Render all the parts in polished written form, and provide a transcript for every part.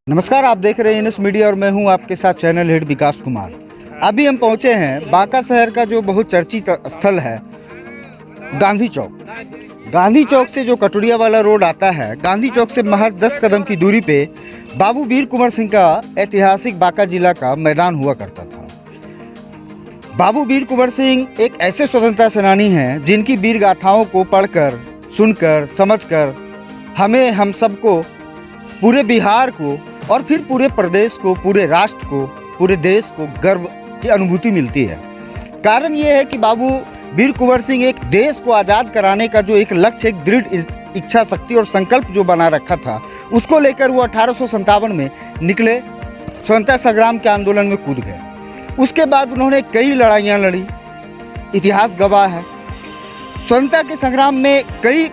नमस्कार, आप देख रहे हैं इनस मीडिया और मैं हूं आपके साथ चैनल हेड विकास कुमार। अभी हम पहुंचे हैं बांका शहर का जो बहुत चर्चित स्थल है गांधी चौक। गांधी चौक से जो कटोरिया वाला रोड आता है, गांधी चौक से महज 10 कदम की दूरी पे बाबू वीर कुंवर सिंह का ऐतिहासिक बांका जिला का मैदान हुआ करता था। बाबू वीर कुंवर सिंह एक ऐसे स्वतंत्रता सेनानी हैं जिनकी वीर गाथाओं को पढ़कर, सुनकर, समझकर हम सबको, पूरे बिहार को और फिर पूरे प्रदेश को, पूरे राष्ट्र को, पूरे देश को गर्व की अनुभूति मिलती है। कारण ये है कि बाबू वीर कुंवर सिंह एक देश को आज़ाद कराने का जो एक लक्ष्य, एक दृढ़ इच्छा शक्ति और संकल्प जो बना रखा था, उसको लेकर वो 1857 में निकले, स्वतंत्रता संग्राम के आंदोलन में कूद गए। उसके बाद उन्होंने कई लड़ाइयाँ लड़ी, इतिहास गवाह है। स्वतंत्रता के संग्राम में कई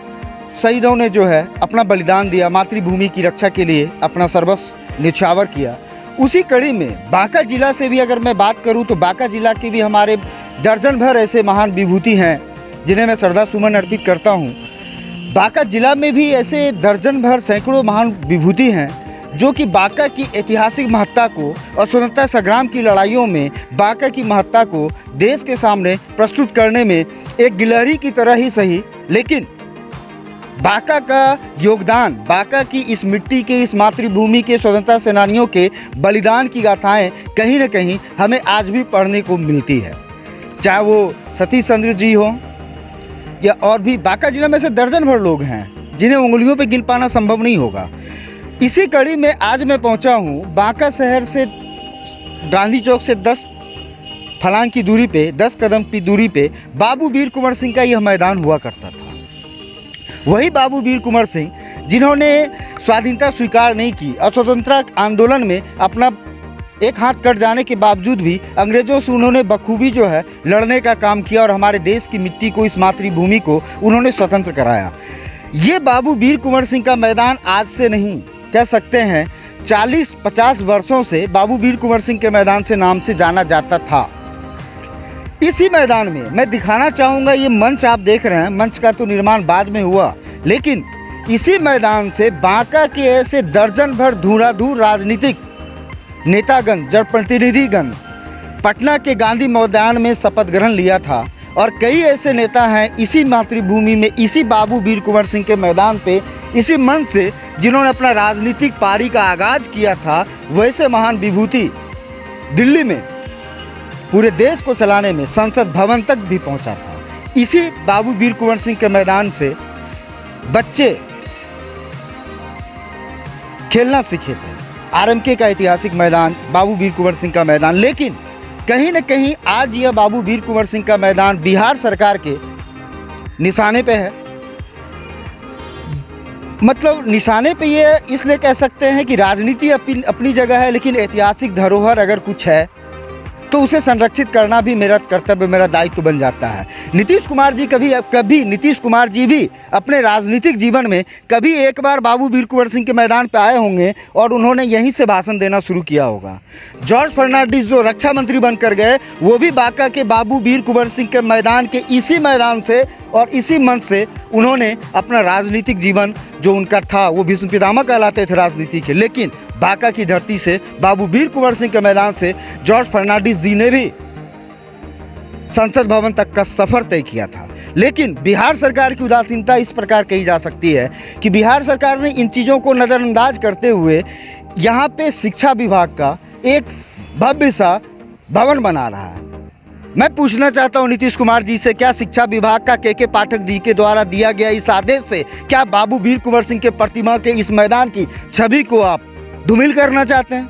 शहीदों ने जो है अपना बलिदान दिया, मातृभूमि की रक्षा के लिए अपना सर्वस्व न्यौछावर किया। उसी कड़ी में बांका जिला से भी अगर मैं बात करूं तो बांका जिला के भी हमारे दर्जन भर ऐसे महान विभूति हैं जिन्हें मैं श्रद्धा सुमन अर्पित करता हूं। बांका जिला में भी ऐसे दर्जन भर सैकड़ों महान विभूति हैं जो कि बांका की ऐतिहासिक महत्ता को और स्वतंत्रता संग्राम की लड़ाइयों में बांका की महत्ता को देश के सामने प्रस्तुत करने में एक गिलहरी की तरह ही सही, लेकिन बांका का योगदान, बांका की इस मिट्टी के, इस मातृभूमि के स्वतंत्रता सेनानियों के बलिदान की गाथाएं कहीं न कहीं हमें आज भी पढ़ने को मिलती है। चाहे वो सतीश चंद्र जी हो या और भी बांका जिला में से दर्जन भर लोग हैं जिन्हें उंगलियों पे गिन पाना संभव नहीं होगा। इसी कड़ी में आज मैं पहुंचा हूं बांका शहर से गांधी चौक से 10 फलांग की दूरी पे, 10 कदम की दूरी पे बाबू वीर कुंवर सिंह का यह मैदान हुआ करता था। वही बाबू वीर कुंवर सिंह जिन्होंने स्वाधीनता स्वीकार नहीं की और स्वतंत्रता आंदोलन में अपना एक हाथ कट जाने के बावजूद भी अंग्रेजों से उन्होंने बखूबी जो है लड़ने का काम किया और हमारे देश की मिट्टी को, इस मातृभूमि को उन्होंने स्वतंत्र कराया। ये बाबू वीर कुंवर सिंह का मैदान आज से नहीं, कह सकते हैं 40-50 वर्षों से बाबू वीर कुंवर सिंह के मैदान से नाम से जाना जाता था। इसी मैदान में मैं दिखाना चाहूँगा, ये मंच आप देख रहे हैं, मंच का तो निर्माण बाद में हुआ, लेकिन इसी मैदान से बांका के ऐसे दर्जन भर धुआंधर राजनीतिक नेतागण, जनप्रतिनिधिगण पटना के गांधी मैदान में शपथ ग्रहण लिया था। और कई ऐसे नेता हैं इसी मातृभूमि में, इसी बाबू वीर कुंवर सिंह के मैदान पे, इसी मंच से जिन्होंने अपना राजनीतिक पारी का आगाज किया था। वैसे महान विभूति दिल्ली में पूरे देश को चलाने में संसद भवन तक भी पहुंचा था। इसी बाबू वीर कुंवर सिंह के मैदान से बच्चे खेलना सीखे थे। आरएमके का ऐतिहासिक मैदान बाबू वीर कुंवर सिंह का मैदान, लेकिन कहीं न कहीं आज यह बाबू वीर कुंवर सिंह का मैदान बिहार सरकार के निशाने पे है। मतलब निशाने पे ये इसलिए कह सकते हैं कि राजनीति अपनी जगह है, लेकिन ऐतिहासिक धरोहर अगर कुछ है तो उसे संरक्षित करना भी मेरा कर्तव्य, मेरा दायित्व बन जाता है। नीतीश कुमार जी कभी नीतीश कुमार जी भी अपने राजनीतिक जीवन में कभी एक बार बाबू वीर कुंवर सिंह के मैदान पे आए होंगे और उन्होंने यहीं से भाषण देना शुरू किया होगा। जॉर्ज फर्नांडिस जो रक्षा मंत्री बनकर गए, वो भी बांका के बाबू वीर कुंवर सिंह के मैदान के इसी मैदान से और इसी मंच से उन्होंने अपना राजनीतिक जीवन जो उनका था, वो भीष्म पितामह कहलाते थे राजनीति के, लेकिन बांका की धरती से, बाबू वीर कुंवर सिंह के मैदान से जॉर्ज फर्नांडिस जी ने भी संसद भवन तक का सफर तय किया था। लेकिन बिहार सरकार की उदासीनता इस प्रकार कही जा सकती है कि बिहार सरकार ने इन चीज़ों को नज़रअंदाज करते हुए यहाँ पे शिक्षा विभाग का एक भव्य सा भवन बना रहा है। मैं पूछना चाहता हूँ नीतीश कुमार जी से, क्या शिक्षा विभाग का के पाठक जी के द्वारा दिया गया इस आदेश से क्या बाबू वीर कुंवर सिंह के प्रतिमा के इस मैदान की छवि को आप धूमिल करना चाहते हैं?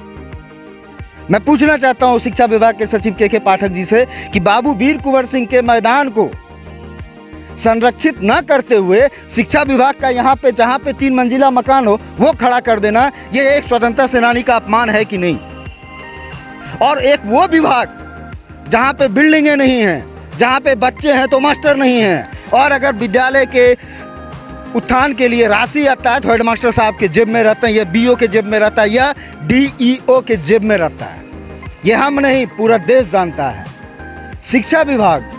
मैं पूछना चाहता हूँ शिक्षा विभाग के सचिव के पाठक जी से कि बाबू वीर कुंवर सिंह के मैदान को संरक्षित न करते हुए शिक्षा विभाग का यहाँ पे, जहाँ पे 3 मंजिला मकान हो, वो खड़ा कर देना, ये एक स्वतंत्रता सेनानी का अपमान है कि नहीं? और एक वो विभाग जहाँ पे बिल्डिंगें नहीं हैं, जहाँ पे बच्चे हैं तो मास्टर नहीं हैं, और अगर विद्यालय के उत्थान के लिए राशि आता है तो हेडमास्टर साहब के जेब में रहता है, या बीओ के जेब में रहता है, या डीईओ के जेब में रहता है। ये हम नहीं, पूरा देश जानता है। शिक्षा विभाग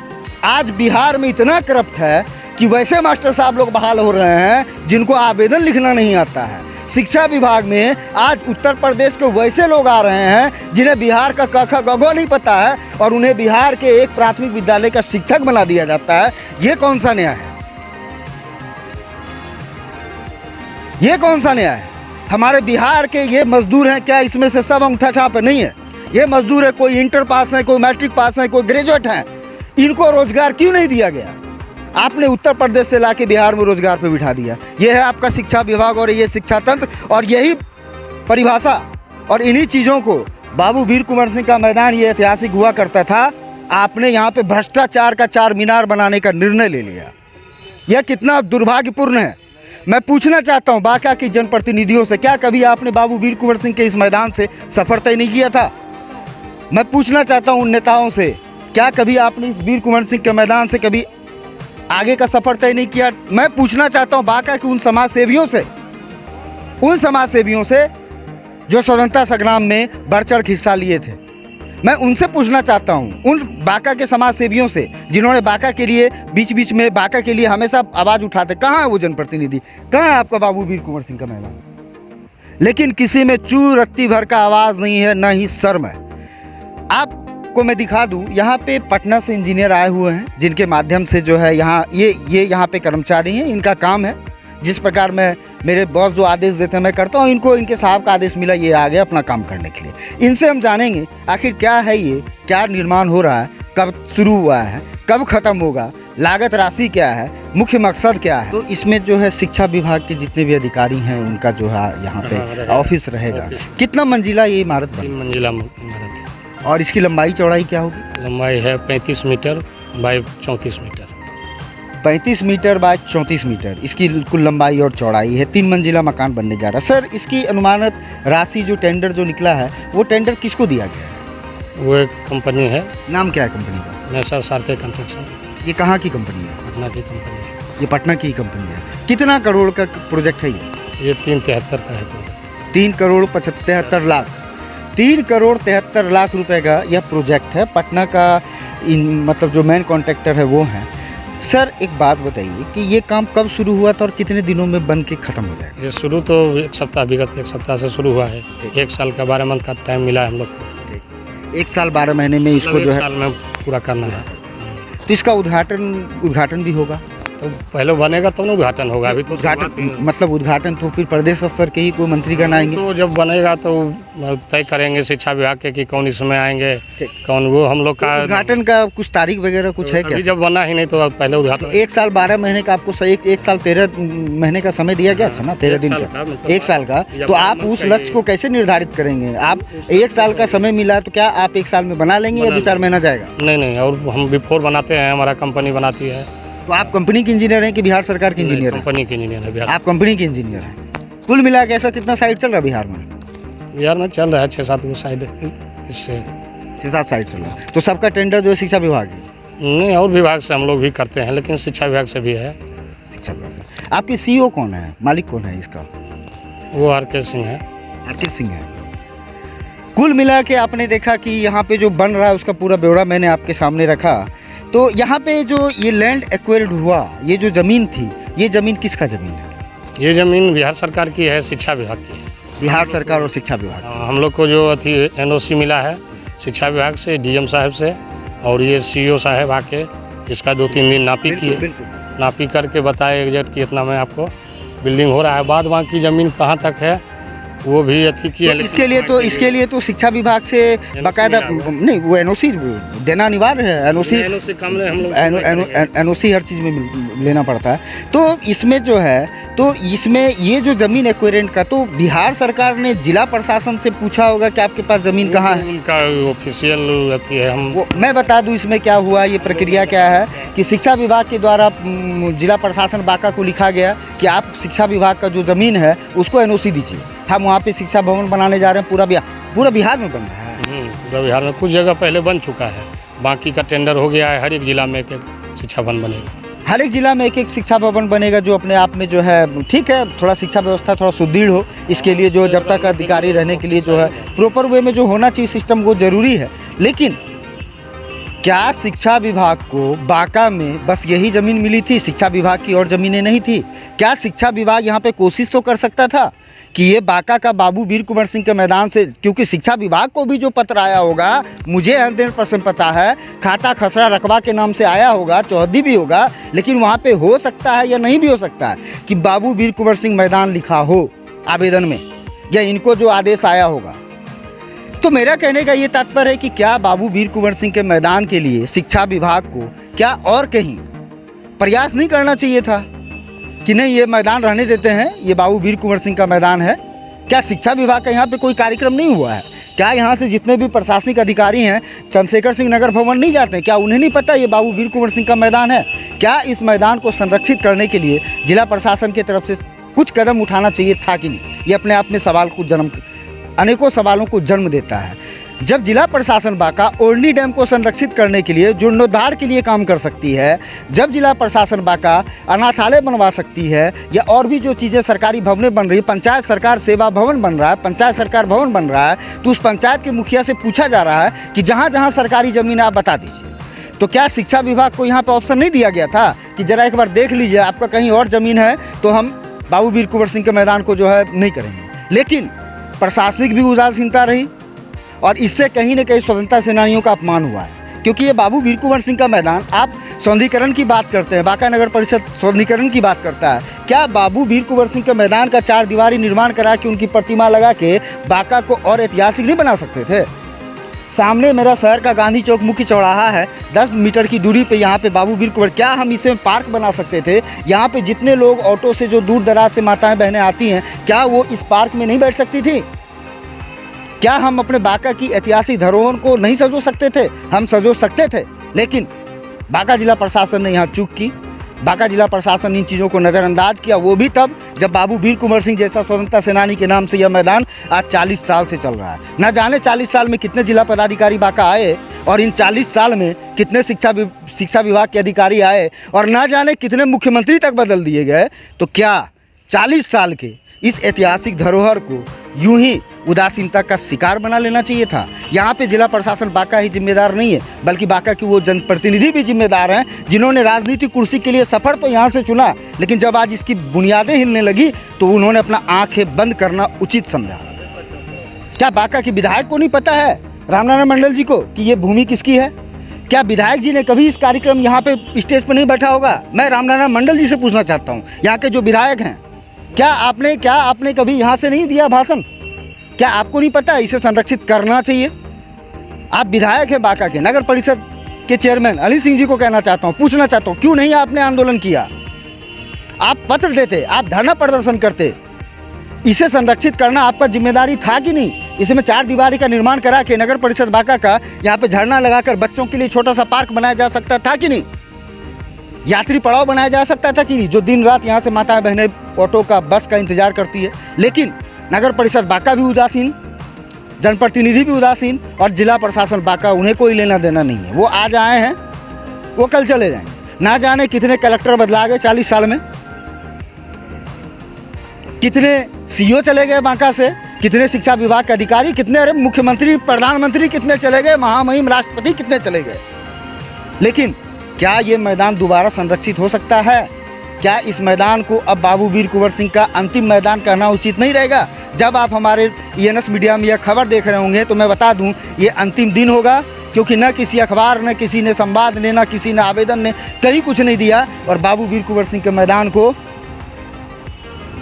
आज बिहार में इतना करप्ट है कि वैसे मास्टर साहब लोग बहाल हो रहे हैं जिनको आवेदन लिखना नहीं आता है। शिक्षा विभाग में आज उत्तर प्रदेश के वैसे लोग आ रहे हैं जिन्हें बिहार का क ख ग घ नहीं पता है और उन्हें बिहार के एक प्राथमिक विद्यालय का शिक्षक बना दिया जाता है। ये कौन सा न्याय है? ये कौन सा न्याय है? हमारे बिहार के ये मजदूर हैं, क्या इसमें से सब अंगूठा छाप नहीं है? ये मजदूर है, कोई इंटर पास है, कोई मैट्रिक पास है, कोई ग्रेजुएट है, इनको रोजगार क्यों नहीं दिया गया? आपने उत्तर प्रदेश से लाके बिहार में रोजगार पे बिठा दिया। ये है आपका शिक्षा विभाग और ये शिक्षा तंत्र, और यही परिभाषा और इन्हीं चीज़ों को बाबू वीर कुंवर सिंह का मैदान ये ऐतिहासिक हुआ करता था। आपने यहाँ पे भ्रष्टाचार का चार मीनार बनाने का निर्णय ले लिया। यह कितना दुर्भाग्यपूर्ण है। मैं पूछना चाहता हूँ बांका के जनप्रतिनिधियों से, क्या कभी आपने बाबू वीर कुंवर सिंह के इस मैदान से सफ़र तय नहीं किया था? मैं पूछना चाहता हूँ उन नेताओं से, क्या कभी आपने इस वीर कुंवर सिंह के मैदान से कभी आगे का सफ़र तय नहीं किया? मैं पूछना चाहता हूँ बांका के उन समाज सेवियों से जो स्वतंत्रता संग्राम में बढ़ चढ़ हिस्सा लिए थे। मैं उनसे पूछना चाहता हूँ, उन बांका के समाज सेवियों से जिन्होंने बांका के लिए बीच बीच में बांका के लिए हमेशा आवाज़ उठाते। कहाँ है वो जनप्रतिनिधि? कहाँ है आपका बाबू वीर कुंवर सिंह का मैदान? लेकिन किसी में चू रत्ती भर का आवाज़ नहीं है, ना ही शर्म है। आपको मैं दिखा दूं, यहाँ पे पटना से इंजीनियर आए हुए हैं जिनके माध्यम से जो है यहाँ ये यहाँ पे कर्मचारी हैं। इनका काम है, जिस प्रकार मैं मेरे बॉस जो आदेश देते हैं मैं करता हूँ, इनको इनके साहब का आदेश मिला, ये आ गए अपना काम करने के लिए। इनसे हम जानेंगे आखिर क्या है ये, क्या निर्माण हो रहा है, कब शुरू हुआ है, कब ख़त्म होगा, लागत राशि क्या है, मुख्य मकसद क्या है। तो इसमें जो है शिक्षा विभाग के जितने भी अधिकारी हैं उनका जो है यहाँ पे ऑफिस रहेगा। कितना मंजिला ये इमारत? 3 मंजिला इमारत है। और इसकी लंबाई चौड़ाई क्या होगी? लंबाई है 35 metre by 34 metre. 35 metre by 34 metre इसकी कुल लंबाई और चौड़ाई है। 3 मंजिला मकान बनने जा रहा है। सर, इसकी अनुमानित राशि जो टेंडर जो निकला है वो टेंडर किसको दिया गया है? वो एक कंपनी है। नाम क्या है कंपनी का? नेशनल सार्के कंस्ट्रक्शन। ये कहाँ की कंपनी है? पटना की कंपनी है। ये पटना की कंपनी है। कितना करोड़ का प्रोजेक्ट है ये 373 का है प्रोजेक्ट। 3 करोड़ 73 लाख 3 करोड़ 73 लाख रुपए का यह प्रोजेक्ट है। पटना का मतलब जो मेन कॉन्ट्रैक्टर है वो है। सर, एक बात बताइए कि ये काम कब शुरू हुआ था और कितने दिनों में बन के ख़त्म हो जाएगा? ये शुरू तो विगत 1 सप्ताह से शुरू हुआ है। 1 साल का 12 मंथ का टाइम मिला है हम लोग को। 1 साल 12 महीने में इसको जो है 1 साल में पूरा करना है। तो इसका उद्घाटन भी होगा? तो पहले बनेगा तब ना उद्घाटन होगा। अभी तो उद्घाटन तो फिर प्रदेश स्तर के ही कोई मंत्री का आएंगे? तो जब बनेगा तो तय करेंगे शिक्षा विभाग के कि कौन इसमें आएंगे, कौन। वो हम लोग का उद्घाटन का कुछ तारीख वगैरह कुछ है क्या? जब बना ही नहीं तो पहले उद्घाटन। 1 साल 12 महीने का आपको 1 साल 13 महीने का समय दिया गया था ना, 13 दिन का, 1 साल का। तो आप उस लक्ष्य को कैसे निर्धारित करेंगे? आप 1 साल का समय मिला तो क्या आप 1 साल में बना लेंगे या 2-4 महीना जाएगा? नहीं, और हम बिफोर बनाते हैं, हमारा कंपनी बनाती है। तो आप कंपनी के इंजीनियर हैं कि बिहार सरकार के इंजीनियर हैं? कंपनी के इंजीनियर है बिहार। आप कंपनी के इंजीनियर हैं। कुल मिला के ऐसा कितना साइट चल रहा है बिहार में? बिहार में चल रहा है 6-7 साइड, इससे 6-7 साइट चल रहा है। तो सबका टेंडर जो है शिक्षा विभाग है? नहीं, और विभाग से हम लोग भी करते हैं, लेकिन शिक्षा विभाग से भी है। शिक्षा विभाग से। आपके CEO कौन है, मालिक कौन है इसका? वो RK सिंह है। RK सिंह है। कुल मिला के आपने देखा कि यहाँ पे जो बन रहा है उसका पूरा ब्यौरा मैंने आपके सामने रखा। तो यहाँ पे जो ये लैंड एक्वायर्ड हुआ, ये जो ज़मीन थी, ये ज़मीन किसका ज़मीन है? ये ज़मीन बिहार सरकार की है, शिक्षा विभाग की है। बिहार सरकार और शिक्षा विभाग। हम लोग को जो NOC मिला है शिक्षा विभाग से, DM साहब से, और ये CO साहब आके इसका 2-3 दिन नापी किए, नापी करके बताए एग्जैक्ट कि इतना में आपको बिल्डिंग हो रहा है। बाद बाकी ज़मीन कहाँ तक है वो भी अथी की है। तो इसके लिए तो शिक्षा विभाग से बाकायदा नहीं, वो NOC देना अनिवार्य है। NOC हर चीज़ में लेना पड़ता है। तो इसमें जो है, तो इसमें ये जो ज़मीन एक्वायरेंट का, तो बिहार सरकार ने जिला प्रशासन से पूछा होगा कि आपके पास ज़मीन कहाँ है? उनका ऑफिशियल अथी है। मैं बता दूं इसमें क्या हुआ, ये प्रक्रिया क्या है कि शिक्षा विभाग के द्वारा जिला प्रशासन बांका को लिखा गया कि आप शिक्षा विभाग का जो ज़मीन है उसको NOC दीजिए, हम वहाँ पे शिक्षा भवन बनाने जा रहे हैं। पूरा बिहार में बन रहा है। पूरा बिहार में कुछ जगह पहले बन चुका है, बाकी का टेंडर हो गया है। हर एक जिला में एक शिक्षा भवन बनेगा। हर एक जिला में एक शिक्षा भवन बनेगा, जो अपने आप में जो है ठीक है, थोड़ा शिक्षा व्यवस्था थोड़ा सुदृढ़ हो। इसके लिए जो जब तक अधिकारी रहने के लिए जो है प्रॉपर वे में जो होना चाहिए सिस्टम वो ज़रूरी है। लेकिन क्या शिक्षा विभाग को बांका में बस यही ज़मीन मिली थी? शिक्षा विभाग की और ज़मीनें नहीं थी? क्या शिक्षा विभाग यहाँ पे कोशिश तो कर सकता था कि ये बांका का बाबू वीर कुंवर सिंह के मैदान से, क्योंकि शिक्षा विभाग को भी जो पत्र आया होगा, मुझे 100% पता है, खाता खसरा रकबा के नाम से आया होगा, चौहद्दी भी होगा, लेकिन वहाँ पे हो सकता है या नहीं भी हो सकता है कि बाबू वीर कुंवर सिंह मैदान लिखा हो आवेदन में, या इनको जो आदेश आया होगा। तो मेरा कहने का ये तात्पर्य है कि क्या बाबू वीर कुंवर सिंह के मैदान के लिए शिक्षा विभाग को क्या और कहीं प्रयास नहीं करना चाहिए था कि नहीं, ये मैदान रहने देते हैं, ये बाबू वीर कुंवर सिंह का मैदान है? क्या शिक्षा विभाग का यहाँ पे कोई कार्यक्रम नहीं हुआ है? क्या यहाँ से जितने भी प्रशासनिक अधिकारी हैं चंद्रशेखर सिंह नगर भवन नहीं जाते हैं? क्या उन्हें नहीं पता ये बाबू वीर कुंवर सिंह का मैदान है? क्या इस मैदान को संरक्षित करने के लिए जिला प्रशासन की तरफ से कुछ कदम उठाना चाहिए था कि नहीं? ये अपने आप में अनेकों सवालों को जन्म देता है। जब जिला प्रशासन बांका ओरनी डैम को संरक्षित करने के लिए जीर्णोद्धार के लिए काम कर सकती है, जब जिला प्रशासन बांका अनाथालय बनवा सकती है, या और भी जो चीज़ें सरकारी भवनें बन रही, पंचायत सरकार सेवा भवन बन रहा है, पंचायत सरकार भवन बन रहा है, तो उस पंचायत के मुखिया से पूछा जा रहा है कि जहाँ जहाँ सरकारी ज़मीन है आप बता दीजिए। तो क्या शिक्षा विभाग को यहाँ पर ऑप्शन नहीं दिया गया था कि ज़रा एक बार देख लीजिए, आपका कहीं और ज़मीन है तो हम बाबू वीर कुंवर सिंह के मैदान को जो है नहीं करेंगे? लेकिन प्रशासनिक भी उदासीनता रही और इससे कहीं न कहीं स्वतंत्रता सेनानियों का अपमान हुआ है, क्योंकि ये बाबू वीर कुंवर सिंह का मैदान, आप सौंदर्यीकरण की बात करते हैं, बांका नगर परिषद सौंदर्यीकरण की बात करता है, क्या बाबू वीर कुंवर सिंह के मैदान का 4 दीवारी निर्माण करा के उनकी प्रतिमा लगा के बांका को और ऐतिहासिक नहीं बना सकते थे? सामने मेरा शहर का गांधी चौक मुख्य चौराहा है, 10 मीटर की दूरी पे यहाँ पे बाबू वीर कुंवर, क्या हम इसे पार्क बना सकते थे? यहाँ पे जितने लोग ऑटो से जो दूर दराज से माताएं बहनें आती हैं, क्या वो इस पार्क में नहीं बैठ सकती थी? क्या हम अपने बांका की ऐतिहासिक धरोहर को नहीं सजो सकते थे? हम सजो सकते थे, लेकिन बांका जिला प्रशासन ने यहाँ चूक की। बांका जिला प्रशासन ने इन चीज़ों को नज़रअंदाज किया, वो भी तब जब बाबू वीर कुंवर सिंह जैसा स्वतंत्रता सेनानी के नाम से यह मैदान आज 40 साल से चल रहा है। न जाने 40 साल में कितने जिला पदाधिकारी बांका आए और इन 40 साल में कितने शिक्षा विभाग के अधिकारी आए और न जाने कितने मुख्यमंत्री तक बदल दिए गए। तो क्या 40 साल के इस ऐतिहासिक धरोहर को यूं ही उदासीनता का शिकार बना लेना चाहिए था? यहाँ पे जिला प्रशासन बांका ही जिम्मेदार नहीं है, बल्कि बांका के वो जनप्रतिनिधि भी जिम्मेदार हैं जिन्होंने राजनीतिक कुर्सी के लिए सफ़र तो यहाँ से चुना, लेकिन जब आज इसकी बुनियादें हिलने लगी तो उन्होंने अपना आंखें बंद करना उचित समझा। क्या बांका के विधायक को नहीं पता है, रामनारायण मंडल जी को, कि ये भूमि किसकी है? क्या विधायक जी ने कभी इस कार्यक्रम यहाँ पे स्टेज पर नहीं बैठा होगा? मैं रामनारायण मंडल जी से पूछना चाहता हूँ, यहाँ के जो विधायक हैं, क्या आपने कभी यहाँ से नहीं दिया भाषण? क्या आपको नहीं पता इसे संरक्षित करना चाहिए? आप विधायक हैं बांका के, नगर परिषद के चेयरमैन अली सिंह जी को कहना चाहता हूँ, पूछना चाहता हूँ, क्यों नहीं आपने आंदोलन किया? आप पत्र देते, आप धरना प्रदर्शन करते, इसे संरक्षित करना आपका जिम्मेदारी था कि नहीं? इसमें 4 दीवारी का निर्माण करा के नगर परिषद बांका का यहाँ पे झरना लगाकर बच्चों के लिए छोटा सा पार्क बनाया जा सकता था कि नहीं? यात्री पड़ाव बनाया जा सकता था कि नहीं, जो दिन रात यहाँ से माताएं बहनें ऑटो का बस का इंतजार करती है। लेकिन नगर परिषद बांका भी उदासीन, जनप्रतिनिधि भी उदासीन और जिला प्रशासन बांका, उन्हें कोई लेना देना नहीं है। वो आज आए हैं, वो कल चले जाएंगे। ना जाने कितने कलेक्टर बदला गए 40 साल में, कितने सीईओ चले गए बांका से, कितने शिक्षा विभाग के अधिकारी, कितने अरे मुख्यमंत्री प्रधानमंत्री कितने चले गए, महामहिम राष्ट्रपति कितने चले गए। लेकिन क्या ये मैदान दोबारा संरक्षित हो सकता है? क्या इस मैदान को अब बाबू वीर कुंवर सिंह का अंतिम मैदान कहना उचित नहीं रहेगा? जब आप हमारे ENS मीडिया में यह खबर देख रहे होंगे तो मैं बता दूं, ये अंतिम दिन होगा, क्योंकि न किसी अखबार ने, किसी ने संवाद ने, न किसी ने आवेदन ने, कहीं कुछ नहीं दिया और बाबू वीर कुंवर सिंह के मैदान को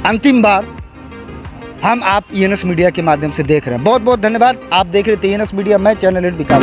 अंतिम बार हम आप ENS मीडिया के माध्यम से देख रहे हैं। बहुत बहुत धन्यवाद। आप देख रहे थे ENS मीडिया, मैं चैनल हेड विकास।